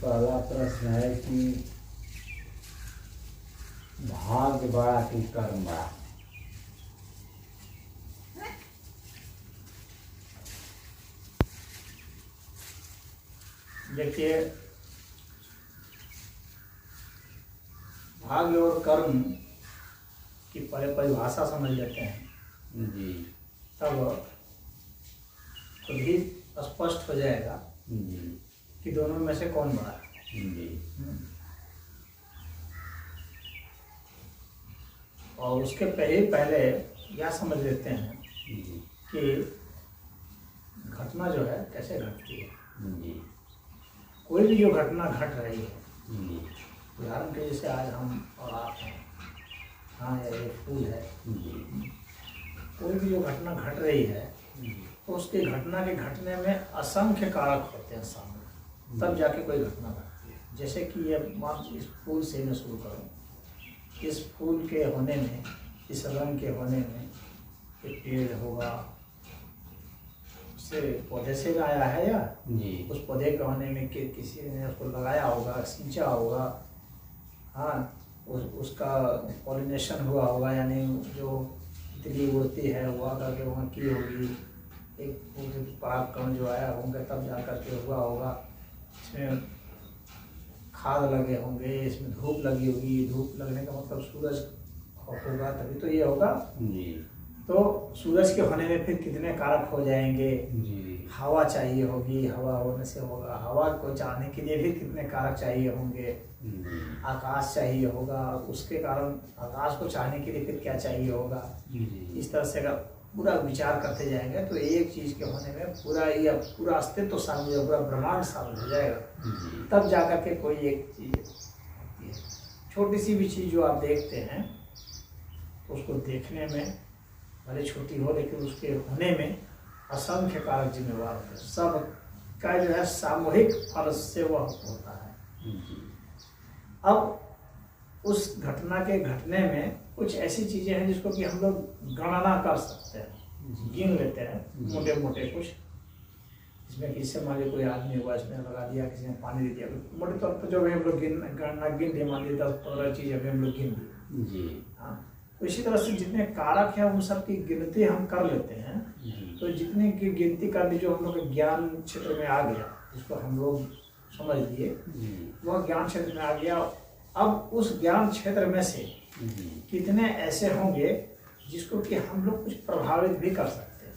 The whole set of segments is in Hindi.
पहला प्रश्न है कि भाग्य बड़ा कि कर्म बड़ा। देखिए, भाग्य और कर्म की परिभाषा समझ लेते हैं जी तब खुद ही स्पष्ट हो जाएगा जी कि दोनों में से कौन बड़ा है। जी। और उसके पहले यह समझ लेते हैं कि घटना जो है कैसे घटती है। जी कोई भी जो घटना घट रही है, जी उदाहरण के जैसे आज हम और आप हैं, हाँ या ये फूल है, जी कोई भी जो घटना घट रही है तो उसके घटना के घटने में असंख्य कारक होते हैं सामने, तब जाके कोई घटना घटती है। जैसे कि ये मान इस फूल से मैं शुरू करूँ, इस फूल के होने में, इस रंग के होने में एक पेड़ होगा, उससे पौधे से आया है या जी उस पौधे के होने में किसी ने उसको लगाया होगा, सींचा होगा, हाँ उसका पॉलिनेशन हुआ होगा, यानी जो तितली उड़ती है वो आकर के वहाँ की होगी, एक परागकण जो आया होंगे तब जा कर के हुआ होगा, इसमें खाद लगे होंगे, इसमें धूप लगी होगी, धूप लगने का मतलब सूरज होगा तभी तो ये होगा। जी तो सूरज के होने में फिर कितने कारक हो जाएंगे, जी हवा चाहिए होगी, हवा होने से होगा, हवा को चाहने के लिए भी कितने कारक चाहिए होंगे, आकाश चाहिए होगा, उसके कारण आकाश को चाहने के लिए फिर क्या चाहिए होगा। इस तरह से अगर पूरा विचार करते जाएंगे तो एक चीज के होने में पूरा अस्तित्व शामिल हो, पूरा ब्रह्मांड शामिल हो जाएगा, तब जाकर के कोई एक चीज होती है। छोटी सी भी चीज जो आप देखते हैं उसको देखने में भले छोटी हो लेकिन उसके होने में असंख्य कारक जिम्मेवार होते हैं, सब का जो है सामूहिक फल से वह होता है। अब उस घटना के घटने में कुछ ऐसी चीजें हैं जिसको कि हम लोग गणना कर सकते हैं, गिन लेते हैं मोटे मोटे कुछ, इसमें किससे मान लीजिए कोई आदमी हुआ, इसमें लगा दिया, किसी ने पानी दे दिया, मोटे तौर पर जो भी हम लोग गणना गिन दिए, मान लीजिए 10-15 चीजें भी हम लोग गिन दी। हाँ, तो इसी तरह से जितने कारक हैं उन सब की गिनती हम कर लेते हैं। तो जितने की गिनती कर ली जो हम लोग ज्ञान क्षेत्र में आ गया, जिसको हम लोग समझ लिए, वह ज्ञान क्षेत्र में आ गया। अब उस ज्ञान क्षेत्र में से कितने ऐसे होंगे जिसको कि हम लोग कुछ प्रभावित भी कर सकते हैं।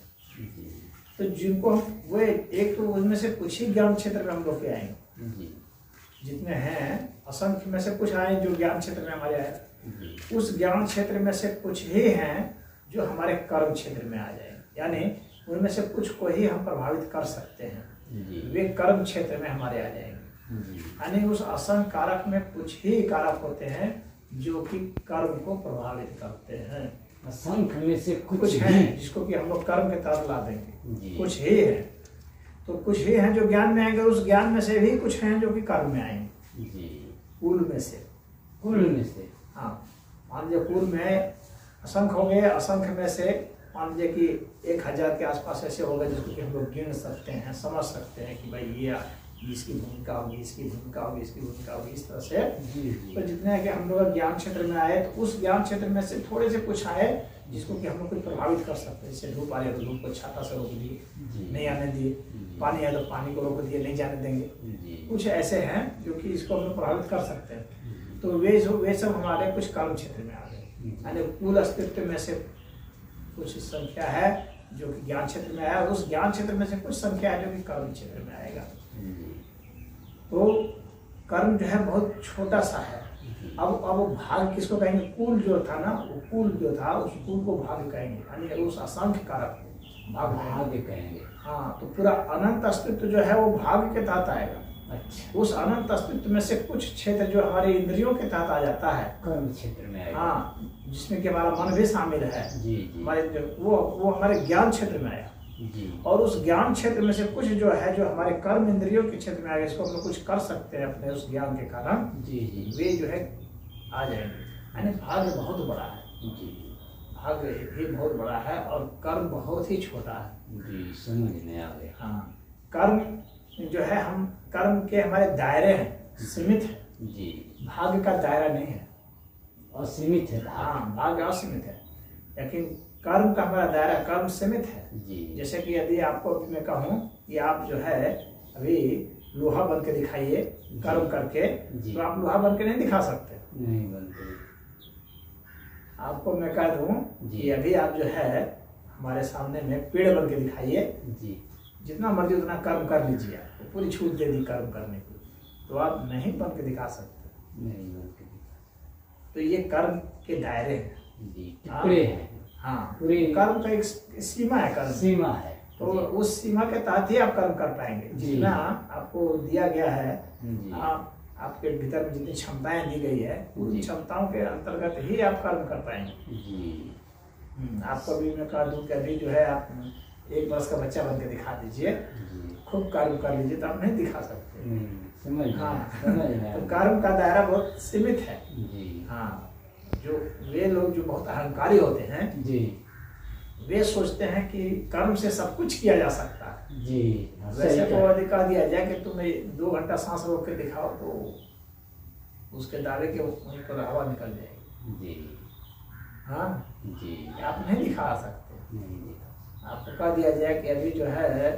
तो जिनको हम वो एक तो उनमें से कुछ ही ज्ञान क्षेत्र में हम लोग के आएंगे, जितने हैं असंख्य में से कुछ आए जो ज्ञान क्षेत्र में हमारे आए, उस ज्ञान क्षेत्र में से कुछ ही हैं जो हमारे कर्म क्षेत्र में आ जाएंगे, यानी उनमें से कुछ को ही हम प्रभावित कर सकते हैं, वे कर्म क्षेत्र में हमारे आ जाएंगे। यानी उस असंख्य कारक में कुछ ही कारक होते हैं जो कि कर्म को प्रभावित करते हैं। असंख्य में से कुछ हैं जिसको कि हम लोग कर्म के तहत ला देंगे, कुछ ही है। तो कुछ ही हैं जो ज्ञान में आएंगे, उस ज्ञान में से भी कुछ हैं जो कि कर्म में आएंगे, कुल में से। हाँ, मान लीजिए कुल में असंख्य हो गए, असंख्य में से मान लीजिए कि 1000 के आसपास ऐसे हो गए जिसको कि हम लोग गिन सकते हैं, समझ सकते हैं कि भाई ये इसकी भूमिका होगी, इसकी भूमिका होगी, इसकी भूमिका होगी, इस तरह से। तो जितने कि हम लोग ज्ञान क्षेत्र में आए तो उस ज्ञान क्षेत्र में से थोड़े से कुछ आए जिसको कि हम लोग कुछ प्रभावित कर सकते हैं। जैसे धूप आ रही है तो धूप को छाता से रोक दिए, नहीं आने दिए, पानी है तो पानी को रोक दिए, नहीं जाने देंगे। कुछ ऐसे हैं जो कि इसको हम लोग प्रभावित कर सकते हैं। तो वे सब हमारे कुछ कर्म क्षेत्र में आ गए, यानी कुल अस्तित्व में से कुछ संख्या है जो कि ज्ञान क्षेत्र में आया, उस ज्ञान क्षेत्र में से कुछ संख्या है जो कि कर्म क्षेत्र में आएगा। तो कर्म जो है बहुत छोटा सा है। अब भाग किसको कहेंगे? कुल जो था ना, वो कुल जो था उस कुल को भाग कहेंगे, यानी उस असंख्य कारक भाग कहेंगे। हाँ, तो पूरा अनंत अस्तित्व जो है वो भाग के तहत आएगा। अच्छा, उस अनंत अस्तित्व में से कुछ क्षेत्र जो हमारे इंद्रियों के तहत आ जाता है, कर्म क्षेत्र में आएगा। हाँ, जिसमें कि हमारा मन भी शामिल है, हमारे वो हमारे ज्ञान क्षेत्र में आया। और उस ज्ञान क्षेत्र में से कुछ जो है जो हमारे कर्म इंद्रियों के क्षेत्र में आएगा, इसको हम लोग कुछ कर सकते हैं अपने उस ज्ञान के कारण, वे जो है आ जाएंगे। यानी भाग्य बहुत बड़ा है, भाग्य भी बहुत बड़ा है और कर्म बहुत ही छोटा है। समझ में आ गया। हाँ, कर्म जो है हम कर्म के हमारे दायरे हैं, सीमित है, जी, भाग्य का दायरा नहीं है। असीमित है भाग्य। हाँ, भाग्य असीमित है, लेकिन कर्म का हमारा दायरा, कर्म सीमित है। जी, जैसे कि यदि आपको अभी मैं कहूँ कि आप जो है अभी लोहा बन के दिखाइए कर्म करके, जी। तो आप लोहा बन के नहीं दिखा सकते। नहीं बनते। आपको मैं कह दूं जी। कि अभी आप जो है हमारे सामने में पेड़ बन के दिखाइए, जी, जितना मर्जी उतना कर्म कर लीजिए, आपको पूरी छूट दे दी कर्म करने की, तो आप नहीं बन के दिखा सकते। नहीं बनते। तो ये कर्म के दायरे हैं। जी, हाँ। टुकड़े हैं। हाँ, पूरी कर्म का एक सीमा है, कर्म सीमा है। तो उस सीमा के तहत ही आप कर्म कर पाएंगे। जी। जितना आपको दिया गया है, जी, आपके भीतर में जितनी क्षमताएं दी गई है, उन जी। क्षमताओं के अंतर्गत ही आप कर्म कर पाएंगे। जी, आपको अभी मैं कह दूं कि अभी जो है आप 1 वर्ष का बच्चा बन के दिखा दीजिए, जी। खूब कर्म कर लीजिए, तो आप नहीं दिखा सकते। समझ गया, हाँ, समझ गया। तो कर्म का दायरा बहुत सीमित है। जी, हाँ, जो वे लोग जो बहुत अहंकारी होते हैं, जी, वे सोचते हैं कि कर्म से सब कुछ किया जा सकता है। जी, वैसे सही तो कहा। यदि कह दिया जाए कि तुम्हें 2 घंटा सांस रोक के दिखाओ, तो उसके दावे के वहीं पर हवा निकल जाएगी। जी, हाँ, जी, आप नहीं दिखा सकते। नहीं देखा। आपको कह दिया जाए कि अभी जो है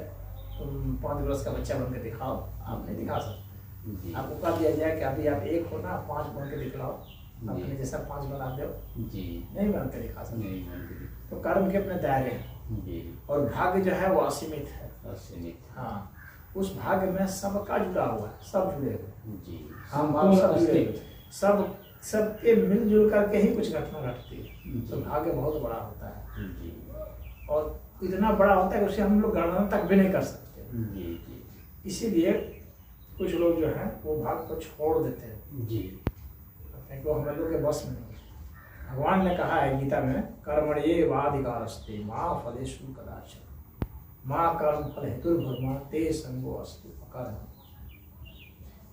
तुम 5 वर्ष का बच्चा बन के दिखाओ, आप नहीं दिखा सकते। जी, आपको कह दिया जाए कि अभी आप 1 हो ना, 5 बन के दिखलाओ, अपने जी। जैसा 5 बना दो, जी, नहीं बन के दिखा सकते। नहीं बनते। तो कर्म के अपने दायरे हैं, जी, और भाग्य जो है वो असीमित है। असीमित। हाँ, उस भाग्य में सबका जुड़ा हुआ है, सब जुड़े हुए हैं। जी, हम संपूर्ण सब जुड़े हुए अस्तित्व। हैं। सब सबके मिलजुल करके ही कुछ घटना घटती है। तो जी। भाग्य बहुत बड़ा होता है, जी, और इतना बड़ा होता है कि उसे हम लोग गणना तक भी नहीं कर सकते। जी, जी, इसीलिए कुछ लोग जो हैं वो भाग को छोड़ देते हैं, जी, क्योंकि वो हम लोग के बस में नहीं है। भगवान ने कहा है गीता में, कर्मण्येवाधिकारस्ते माँ फलेषु कदाचन माँ कर्म फल हेतुर्भर्मा ते संगो अस्तु कर्म।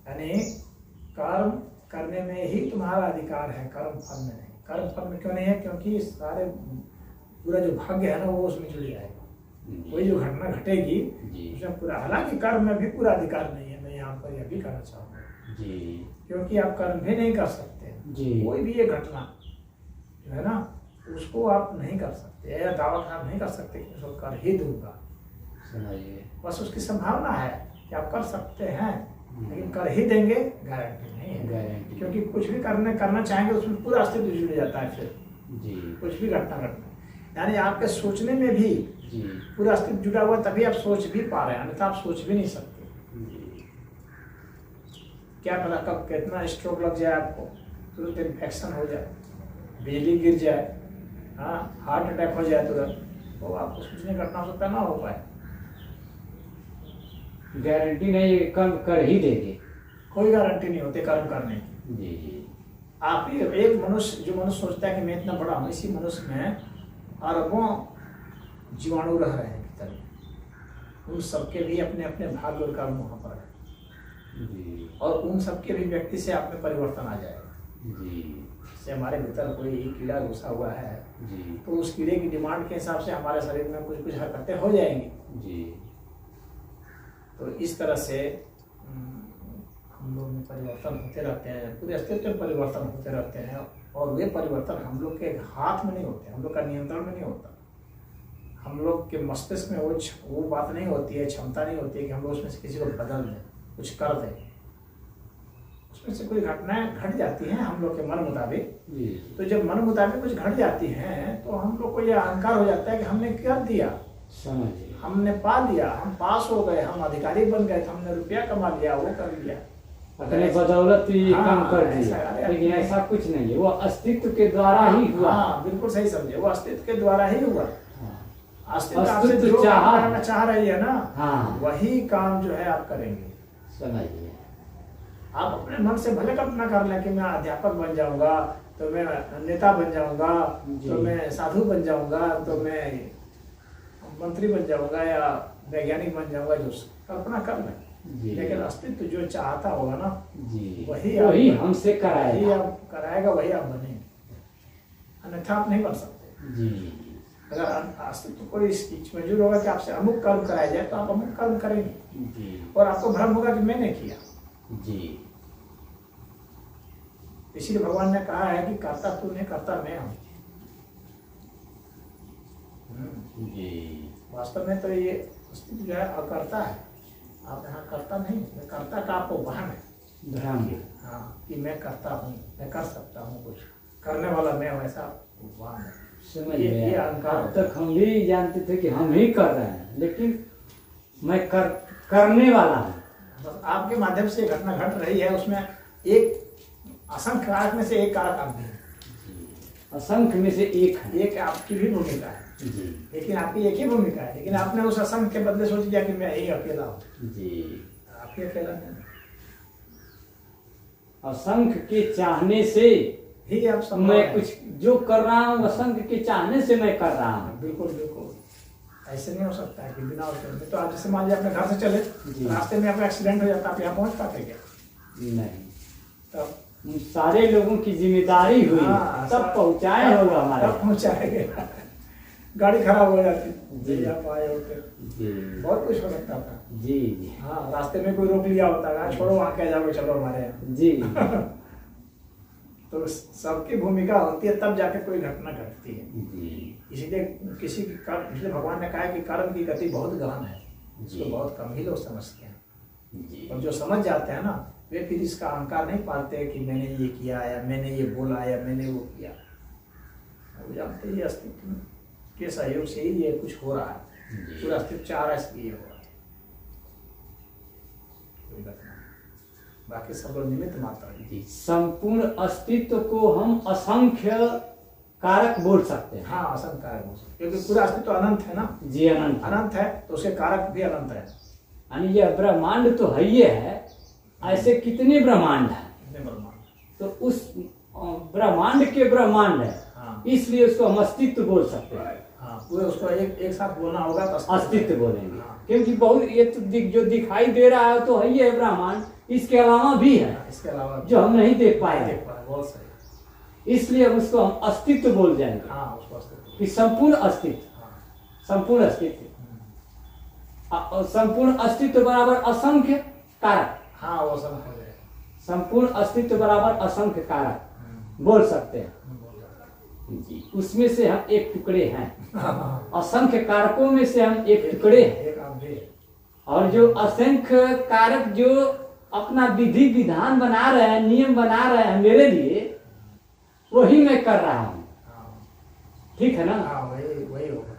यानी कर्म करने में ही तुम्हारा अधिकार है, कर्म फल में नहीं। कर्म फल में क्यों नहीं है? क्योंकि सारे पूरा जो भाग्य है ना वो उसमें जुड़ जाएगा। वही जो घटना घटेगी जी, उसमें पूरा, हालांकि कर्म में भी पूरा अधिकार नहीं है, मैं यहाँ पर यह भी कहना चाहूँगा, जी, क्योंकि आप कर्म भी नहीं कर सकते। जी, कोई भी ये घटना जो है ना उसको आप नहीं कर सकते, या दावा आप नहीं कर सकते कि उसको कर ही दूंगा। समझिए। बस उसकी संभावना है कि आप कर सकते हैं, लेकिन कर ही देंगे गारंटी नहीं है। गारंटी। क्योंकि कुछ भी करना चाहेंगे उसमें पूरा अस्तित्व जुड़ जाता है। फिर जी, कुछ भी घटना यानी आपके सोचने में भी जी, पूरा अस्तित्व जुड़ा हुआ, तभी आप सोच भी पा रहे हैं, अन्यथा आप सोच भी नहीं सकते। जी, क्या पता कब कितना स्ट्रोक लग जाए, आपको तुरंत इन्फेक्शन हो जाए, बिजली गिर जाए, हाँ, हार्ट अटैक हो जाए तुरंत, तो आपको सोचने घटना हो सकता है ना हो पाए। गारंटी नहीं है, कर्म कर ही देंगे। कोई गारंटी नहीं होती कर्म करने की। जी, जी, आप ही एक मनुष्य, जो मनुष्य सोचता है कि मैं इतना बड़ा हूँ, इसी मनुष्य में अरबों जीवाणु रह रहे हैं भीतर में। उन सबके भी अपने अपने भाग्य और कर्म वहाँ पर है, जी, और उन सबके भी व्यक्ति से आप में परिवर्तन आ जाएगा। जी, जैसे हमारे भीतर कोई एक कीड़ा घुसा हुआ है, जी, तो उस कीड़े की डिमांड के हिसाब से हमारे शरीर में कुछ कुछ हरकतें हो जाएंगी। जी, तो इस तरह से हम लोग में परिवर्तन होते रहते हैं, पूरे अस्तित्व में परिवर्तन होते रहते हैं, और वे परिवर्तन हम लोग के हाथ में नहीं होते, हम लोग का नियंत्रण में नहीं होता। हम लोग के मस्तिष्क में वो बात नहीं होती है, क्षमता नहीं होती है कि हम लोग उसमें से किसी को बदल दें, कुछ कर दें। उसमें से कोई घटनाएं घट जाती हैं हम लोग के मन मुताबिक। जी, तो जब मन मुताबिक कुछ घट जाती हैं, तो हम लोग को यह अहंकार हो जाता है कि हमने कर दिया, समझिए। हमने पा लिया, हम पास हो गए, हम अधिकारी बन गए, हमने रुपया कमा लिया, वो कर लिया, अपने बदौलत ये हाँ, काम कर ऐसा दिया, अरे लेकिन ऐसा कुछ नहीं है, वो अस्तित्व के द्वारा ही हुआ। हाँ, बिल्कुल सही समझे, वो अस्तित्व के द्वारा ही हुआ। हाँ, अस्तित्व आपसे अस्तित्व जो चाहा काम है। करना चाह रही है ना, हाँ, वही काम जो है आप करेंगे। समझिए। आप अपने मन से भले कल्पना कर लें कि मैं अध्यापक बन जाऊंगा, तो मैं नेता बन जाऊंगा, जी। तो मैं साधु बन जाऊंगा, तो मैं मंत्री बन जाऊंगा, या वैज्ञानिक बन जाऊंगा, जो कल्पना कर लें। जी, लेकिन अस्तित्व जो चाहता होगा ना, जी, वही वही आप- हमसे वही कराएगा। आप कराएगा, वही आप बनेंगे, अन्यथा आप नहीं बन सकते। जी, अगर अस्तित्व को इस चीज मंजूर होगा कि आपसे अमुक कर्म कराया जाए, तो आप अमुक कर्म करेंगे, जी, और आपको भ्रम होगा कि मैंने किया। जी, इसीलिए भगवान ने कहा है कि कर्ता तू नहीं, कर्ता मैं हूँ। जी वास्तव में तो ये अस्तित्व जो है अकर्ता है। आप यहाँ कर्ता नहीं, मैं कर्ता का आपको वहन है। भ्रम। हाँ, कि मैं करता हूँ, मैं कर सकता हूँ, कुछ करने वाला मैं हूँ, ऐसा वहन है। समझ ये गया। अहंकार अब तक हम भी जानते थे कि हम ही कर रहे हैं, लेकिन मैं करने वाला हूँ। बस आपके माध्यम से घटना घट रही है, उसमें एक असंख्य कारक में से एक कारक आप भी हैं। असंख्य में से एक है। एक आपकी भी भूमिका है, जी लेकिन आपकी एक ही भूमिका है, लेकिन आपने उस असंख्य के बदले सोच लिया कि मैं ही अकेला हूँ। जी। आपके अकेला नहीं, असंख्य के चाहने से ही आप संभव मैं है। कुछ जो कर रहा हूँ, असंख्य के चाहने से मैं कर रहा हूँ। बिल्कुल बिल्कुल, ऐसे नहीं हो सकता है कि बिना उसके। तो आप जैसे मान लीजिए अपने घर से चले, जी। रास्ते में आपका एक्सीडेंट हो जाता, आप यहाँ पहुँच पाते क्या? नहीं, तब उन सारे लोगों की जिम्मेदारी हुई, हाँ, तब पहुँचाए होगा हमारे। तब पहुँचाएंगे। गाड़ी खराब हो जाती, जी। जी आप आए होते, जी बहुत कुछ हो सकता था। जी जी हाँ, रास्ते में कोई रोक लिया होता है, छोड़ो वहाँ क्या जाओगे, चलो हमारे यहाँ। जी तो सबकी भूमिका होती है, तब जाके कोई घटना घटती है। जी इसीलिए किसी की कर्म, इसलिए भगवान ने कहा है कि कर्म की गति बहुत गहन है, जी। इसको बहुत कम ही लोग समझते हैं। जी और जो समझ जाते हैं ना, वे फिर इसका अहंकार नहीं पालते कि मैंने ये किया या मैंने ये बोला या मैंने वो किया। वो जानते हैं ये अस्तित्व के सहयोग से ही ये कुछ हो रहा है, जी। पूरा अस्तित्व चाह रहा है, इसलिए हो रहा है। कोई बात नहीं, बाकी सब लोग निमित्त मात्र हैं। जी। संपूर्ण अस्तित्व को हम असंख्य कारक बोल सकते हैं। हाँ, असंख्य कारक हो सकते, क्योंकि पूरा अस्तित्व अनंत है ना। जी अनंत। अनंत है तो उसके कारक भी अनंत है। यानी यह ब्रह्मांड तो है ही है, ऐसे कितने ब्रह्मांड हैं, कितने ब्रह्मांड। तो उस ब्रह्मांड के ब्रह्मांड है, हाँ इसलिए उसको हम अस्तित्व बोल सकते हैं। हाँ, पूरे उसको एक साथ बोलना होगा तो अस्तित्व बोलेंगे, हाँ। क्योंकि बहुत ये तो जो दिखाई दे रहा है तो है ही है ब्रह्मांड, इसके अलावा भी है इसके अलावा जो हम नहीं देख नहीं पाए, देख पाए, बहुत सही। इसलिए हम उसको हम अस्तित्व बोल जाएंगे हाँ, उसको अस्तित्व। कि संपूर्ण अस्तित्व, हाँ, संपूर्ण अस्तित्व। और संपूर्ण अस्तित्व बराबर असंख्य कारक, हाँ, वो सब हो जाएगा। संपूर्ण अस्तित्व बराबर असंख्य कारक बोल सकते हैं। जी, उसमें से हम एक टुकड़े हैं, असंख्य कारकों में से हम एक टुकड़े हैं। एक आप भी। और जो असंख्य कारक जो अपना विधि विधान बना रहे हैं, नियम बना रहे हैं मेरे लिए, वही मैं कर रहा हूँ। हाँ, ठीक है ना? हाँ, वही होगा।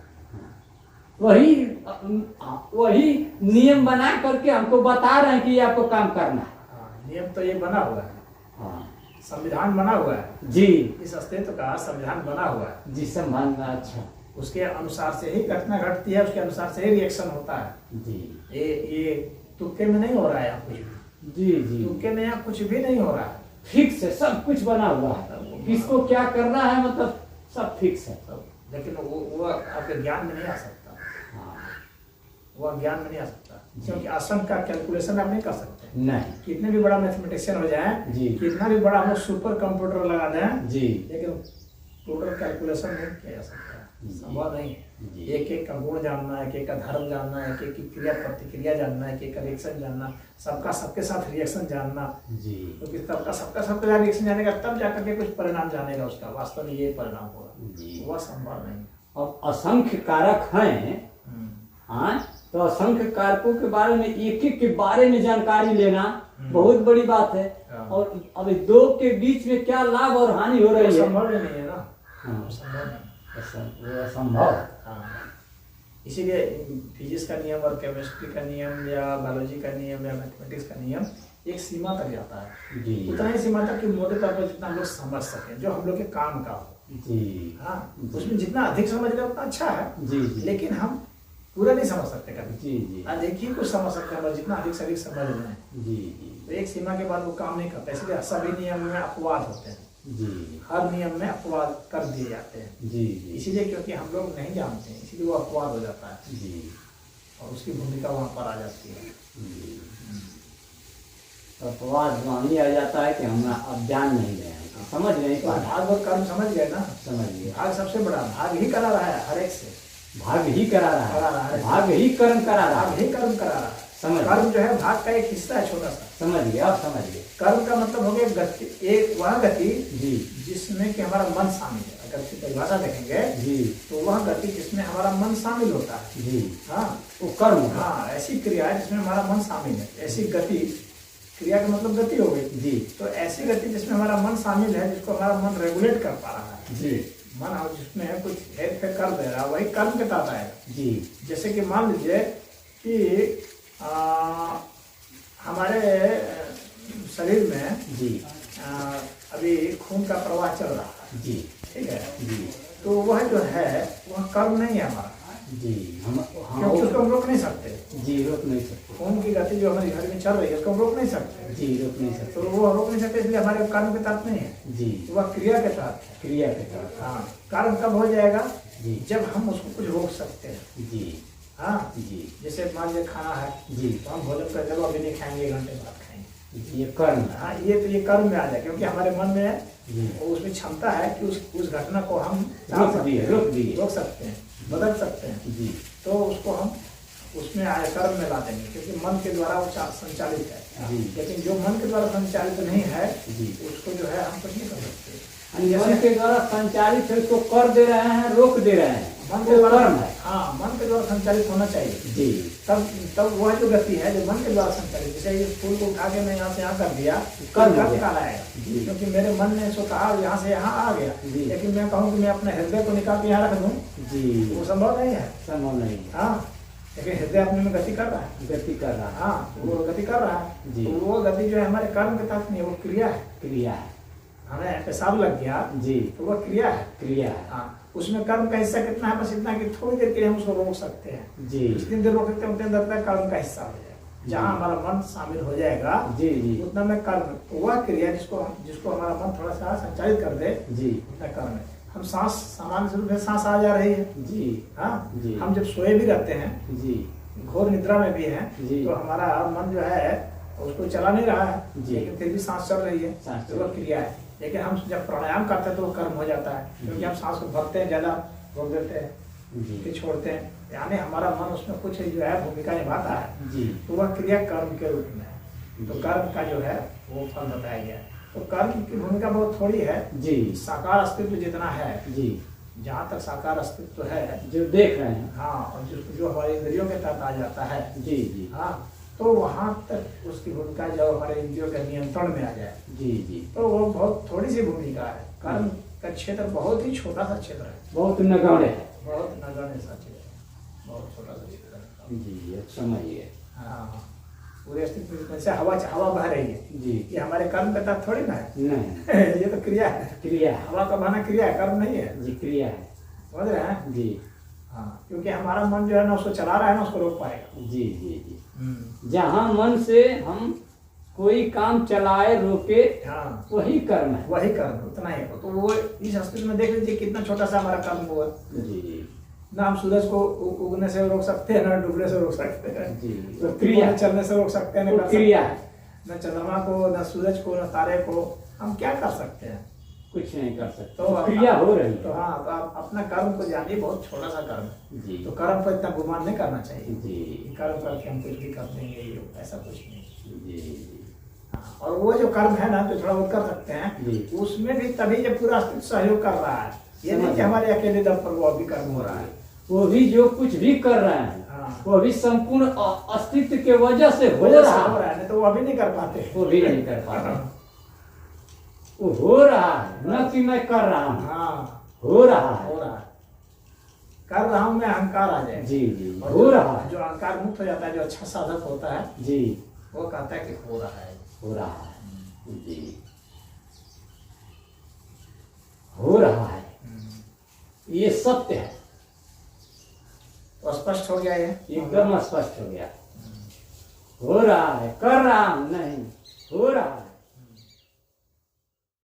वही नियम बना करके हमको बता रहे हैं कि ये आपको काम करना है। हाँ, नियम तो ये बना हुआ है, हाँ संविधान बना हुआ है। जी इस अस्तित्व का संविधान बना हुआ है, जी, संभाल में। अच्छा उसके अनुसार से ही घटना घटती है, उसके अनुसार से ही रिएक्शन होता है। जी ये तुक्के में नहीं हो रहा है यहाँ कुछ भी, जी जी, तुक्के में यहाँ कुछ भी नहीं हो रहा है। फिक्स है, सब कुछ बना हुआ है, किसको क्या करना है मतलब सब फिक्स है। सब, लेकिन वो आपके ज्ञान में नहीं आ सकता, हाँ वो ज्ञान में नहीं आ सकता, क्योंकि असंख्य का कैलकुलेशन आप नहीं कर सकते। नहीं कितने भी बड़ा मैथमेटिशियन हो जाए, जी। कितना भी बड़ा हम लोग सुपर कंप्यूटर लगा दें, जी लेकिन टोटल कैलकुलेशन नहीं किया जा सकता, संभव नहीं है। जी। एक एक का गुण जानना है, एक एक का धर्म जानना है, एक एक की क्रिया प्रतिक्रिया जानना है, एक एक का रिएक्शन जानना, सबका सबके साथ रिएक्शन जानना, जी क्योंकि सबका सबका रिएक्शन जानेगा तब जाकर के कुछ परिणाम जानेगा, उसका वास्तव में ये परिणाम होगा, जी। वह संभव नहीं। अब असंख्य कारक हैं, हाँ, तो असंख्य कारकों के बारे में एक एक के बारे में जानकारी लेना बहुत बड़ी बात है। हाँ। और अब इस दो के बीच में क्या लाभ और हानि हो रही है, संभव ही नहीं है ना। हाँ। संभव नहीं। वो असंभव है। हाँ, इसीलिए फिजिक्स का नियम और केमिस्ट्री का नियम या बायोलॉजी का नियम या मैथमेटिक्स का नियम एक सीमा तक जाता है, जी उतना ही सीमा तक कि मोटे तौर पर जितना हम लोग समझ सकें, जो हम लोग के काम का हो। जी हाँ, उसमें जितना अधिक समझ रहे उतना अच्छा है, जी जी लेकिन हम पूरा नहीं समझ सकते कभी। जी जी अधिक ही कुछ समझ सकते हैं, जितना अधिक से अधिक समझ लें, जी जी तो एक सीमा के बाद वो काम नहीं करता। इसलिए सभी नियम में अपवाद होते हैं, जी हर नियम में अपवाद कर दिए जाते हैं, जी जी इसीलिए क्योंकि हम लोग नहीं जानते हैं, इसीलिए वो अपवाद हो जाता है जी और उसकी भूमिका वहाँ पर आ जाती है। जी। अपवाद वहीं आ जाता है कि हम अब जान नहीं रहे हैं, तो समझ नहीं तो पा रहे। भाग और कर्म समझ गए ना, समझ गए, भाग सबसे बड़ा, भाग ही करा रहा है हर एक से, भाग ही करा रहा करा रहा है, है। भाग ही कर्म करा रहा भाग है। ही कर्म करा रहा है। समझ कर्म जो है भाग का एक हिस्सा है छोटा सा। समझ गए, आप समझ गए। कर्म का मतलब हो गया गति, एक वह गति जी जिसमें कि हमारा मन शामिल है। अगर इसकी परिभाषा देखेंगे जी तो वह गति जिसमें हमारा मन शामिल होता है। जी, हाँ वो कर्म हुआ। हाँ, ऐसी क्रिया है जिसमें हमारा मन शामिल है, ऐसी गति, क्रिया का मतलब गति हो गई जी तो ऐसी गति जिसमें हमारा मन शामिल है, जिसको हमारा मन रेगुलेट कर पा रहा है। जी मन और जिसमें कुछ हेर फेर कर दे रहा है, वही कर्म के तहत आएगा। जी जैसे कि मान लीजिए कि हमारे शरीर में जी अभी खून का प्रवाह चल रहा है, जी ठीक है, जी तो वह जो है वह कर्म नहीं है हमारा, जी, हम हाँ क्योंकि उसको हम रोक नहीं सकते। जी रोक नहीं सकते। खून की गति जो हमारे शरीर में चल रही है उसको हम रोक नहीं सकते। जी रोक नहीं तो सकते। वो रोक नहीं सकते, इसलिए हमारे कर्म के तहत नहीं है, जी वह क्रिया के तहत है। क्रिया के तहत। हाँ, कर्म कब हो जाएगा? जी जब हम उसको कुछ रोक सकते हैं। जी हाँ, जी जैसे मान लीजिए खाना है जी तो हम भोजन कर जब अभी नहीं खाएंगे, 1 घंटे बाद खाएंगे। जी, ये कर्म है। हाँ, ये कर्म में आ जाए, क्योंकि हमारे मन में जी उसमें क्षमता है कि उस घटना को हम रोक दिए रोक सकते हैं, बदल सकते हैं। जी तो उसको हम उसमें आए कर्म में ला देंगे, क्योंकि मन के द्वारा वो संचालित है। जी लेकिन जो मन के द्वारा संचालित नहीं है जी, उसको जो है हम कुछ नहीं कर सकते। मन के द्वारा संचालित है उसको कर दे रहे हैं, रोक दे रहे हैं, मन के वो द्वारा, कर्म है। हाँ, मन के द्वारा संचालित होना चाहिए। जी तब वह जो गति है जो मन के द्वारा संचालित, जैसे ये फूल को उठा के मैं यहाँ से यहाँ कर दिया, कर्म कर्म हो गया। कहलाएगा, जी। क्योंकि मेरे मन ने इसको कहा यहाँ से यहाँ आ गया। जी। लेकिन मैं कहूँ कि मैं अपने हृदय को निकाल के यहाँ रख दूँ, जी, वो संभव नहीं है। संभव नहीं है। हाँ, लेकिन हृदय अपने में गति कर रहा है। गति कर रहा है। हाँ, वो गति कर रहा है। जी। तो वो गति जो है हमारे कर्म के तहत नहीं है, वो क्रिया है। क्रिया है। हमें पेशाब लग गया जी, तो वह क्रिया है। क्रिया है। हाँ, उसमें कर्म का हिस्सा कितना है? बस इतना कि थोड़ी देर के लिए हम उसको रोक सकते हैं। जी जितनी देर रोक सकते हैं उतनी देर तक कर्म का हिस्सा हो जाएगा। जहाँ हमारा मन शामिल हो जाएगा जी जी उतना में कर्म, वह क्रिया जिसको हमारा मन थोड़ा सा संचालित कर दे, जी उतना कर्म है। हम सांस, सामान्य रूप में सांस आ जा रही है। जी हाँ, जी। हम जब सोए भी रहते हैं, जी घोर निद्रा में भी है, जी। तो हमारा मन जो है उसको चला नहीं रहा है, जी। लेकिन फिर भी सांस चल रही है, सांस तो चल वह रही है। क्रिया है। लेकिन हम जब प्राणायाम करते हैं तो वो कर्म हो जाता है, क्योंकि हम सांस को भरते हैं, ज्यादा रोक देते हैं, जी फिर छोड़ते हैं, यानी हमारा मन उसमें कुछ जो है भूमिका निभाता है, जी तो वह क्रिया कर्म के रूप में है। तो कर्म का जो है वो फल बताया गया है। तो कर्म की भूमिका बहुत थोड़ी है। जी साकार अस्तित्व जितना है, जी, जहाँ तक साकार अस्तित्व है, जो देख रहे हैं। हाँ, और जो हमारे इंद्रियों के तहत आ जाता है, जी जी हाँ, तो वहाँ तक उसकी भूमिका जब हमारे इंद्रियों के नियंत्रण में आ जाए जी जी, तो वो बहुत थोड़ी सी भूमिका है। कर्म का क्षेत्र बहुत ही छोटा सा क्षेत्र है, बहुत नगण्य है। बहुत नगण्य सा क्षेत्र है, बहुत छोटा सा क्षेत्र है। जी, अब समझिए। हाँ, पूरे अस्तित्व में जैसे हवा बह रही है, जी, ये हमारे कर्म के तहत थोड़ी ना है। नहीं, ये तो क्रिया है। क्रिया है। हवा का बहना क्रिया है, कर्म नहीं है। जी, क्रिया है। समझ रहे हैं? जी हाँ, क्योंकि हमारा मन जो है ना उसको चला रहा है ना, उसको रोक पाएगा। जी जी जी, जहाँ मन से हम कोई काम चलाए रोके, हाँ, वही कर्म है। वही कर्म, उतना ही। तो वो इस अस्तित्व में देख लीजिए कितना छोटा सा हमारा कर्म हुआ। जी ना हम सूरज को उगने से रोक सकते हैं, ना डूबने से रोक सकते हैं। जी, तो क्रिया चलने से रोक सकते हैं, वो ना क्रिया है। न चंद्रमा को, न सूरज को, न तारे को हम क्या कर सकते हैं? कुछ नहीं कर सकते, तो तो क्रिया हो रही तो है। हाँ, तो आप अपना कर्म को जानिए, बहुत छोटा सा कर्म है। जी तो कर्म पर इतना गुमान नहीं करना चाहिए जी कि कर्म करके हम कुछ भी कर देंगे, ये ऐसा कुछ नहीं। जी हाँ, और वो जो कर्म है ना, जो थोड़ा बहुत कर सकते हैं, जी, उसमें भी तभी जब पूरा अस्तित्व सहयोग कर रहा है। ये नहीं कि हमारे अकेले दम पर वो अभी कर्म हो रहा है। वो भी जो कुछ भी कर रहे हैं, हाँ, वो भी संपूर्ण अस्तित्व के वजह से हो वजह से रहा हो है। रहा है, नहीं तो वो अभी नहीं कर पाते। वो भी नहीं कर पा रहे, वो हो रहा है, न कि मैं कर रहा हूँ, हाँ, हो रहा है। हो रहा है। कर रहा हूँ मैं, अहंकार आ जाए। जी जी, और हो रहा है। जो अहंकार मुक्त हो जाता है, जो अच्छा साधक होता है, जी, वो कहता है कि हो रहा है। हो रहा है। जी, हो रहा है, ये सत्य है। तो स्पष्ट हो गया ये एकदम स्पष्ट हो गया। हो रहा है, कर रहा हूं नहीं, हो रहा है।